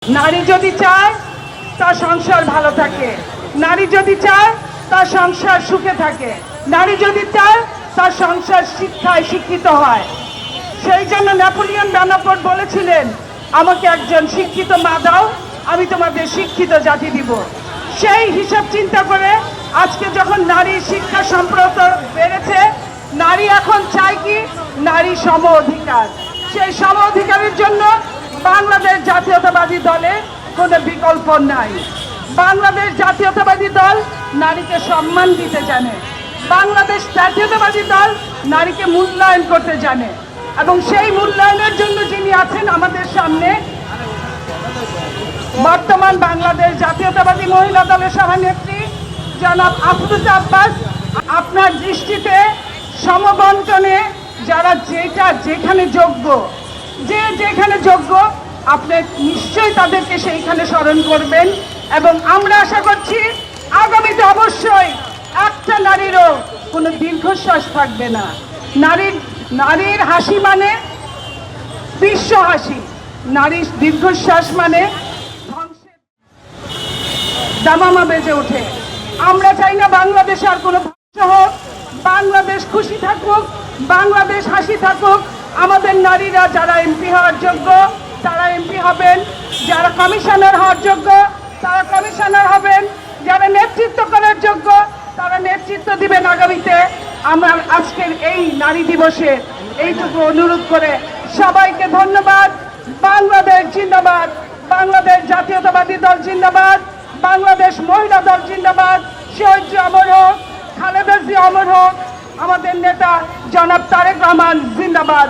নারী যদি চায় তার সংসার ভালো থাকে, নারী যদি চায় তার সংসার সুখে থাকে, নারী যদি চায় তার সংসার শিক্ষায় শিক্ষিত হয়। সেই জন্য নেপোলিয়ন বোনাপার্ট বলেছিলেন, আমাকে একজন শিক্ষিত মা দাও, আমি তোমাদের শিক্ষিত জাতি দিব। সেই হিসাব চিন্তা করে আজকে যখন নারী শিক্ষা সম্প্রসার বেড়েছে, নারী এখন চায় কি নারী সম অধিকার। সেই সম অধিকারের জন্য বাংলাদেশ জাতীয়তাবাদী দলে কোনো বিকল্প নাই। বাংলাদেশ জাতীয়তাবাদী দল নারীকে সম্মান দিতে জানে, বাংলাদেশ জাতীয়তাবাদী দল নারীকে মূল্যায়ন করতে জানে, এবং সেই মূল্যায়নের জন্য যিনি আছেন আমাদের সামনে, বর্তমান বাংলাদেশ জাতীয়তাবাদী মহিলা দলের সভানেত্রী জনাব আফরোজা আব্বাস। আপনার দৃষ্টিতে সমবন্টনে যারা যেখানে যোগ্য, যেখানে যোগ্য, আপনি নিশ্চয়ই তাদেরকে সেইখানে স্মরণ করবেন। এবং আমরা আশা করছি আগামীতে অবশ্যই একটা নারীরও কোনো দীর্ঘশ্বাস থাকবে না। নারীর হাসি মানে বিশ্ব হাসি, নারীর দীর্ঘশ্বাস মানে ধ্বংসের দামামা বেজে ওঠে। আমরা চাই না বাংলাদেশে আর কোনো ধ্বংস হোক, বাংলাদেশ খুশি থাকুক, বাংলাদেশ হাসি থাকুক। আমাদের নারীরা যারা এমপি হওয়ার যোগ্য তারা এমপি হবেন, যারা কমিশনার হওয়ার যোগ্য তারা কমিশনার হবেন, যারা নেতৃত্ব করার যোগ্য তারা নেতৃত্ব দিবেন আগামীতে। আমরা আজকের এই নারী দিবসে এইটুকু অনুরোধ করে সবাইকে ধন্যবাদ। বাংলাদেশ জিন্দাবাদ, বাংলাদেশ জাতীয়তাবাদী দল জিন্দাবাদ, বাংলাদেশ মহিলা দল জিন্দাবাদ, শহীদ অমর হোক, খালেদা জিয়া অমর হোক, আমাদের নেতা জনাব তারেক রহমান জিন্দাবাদ।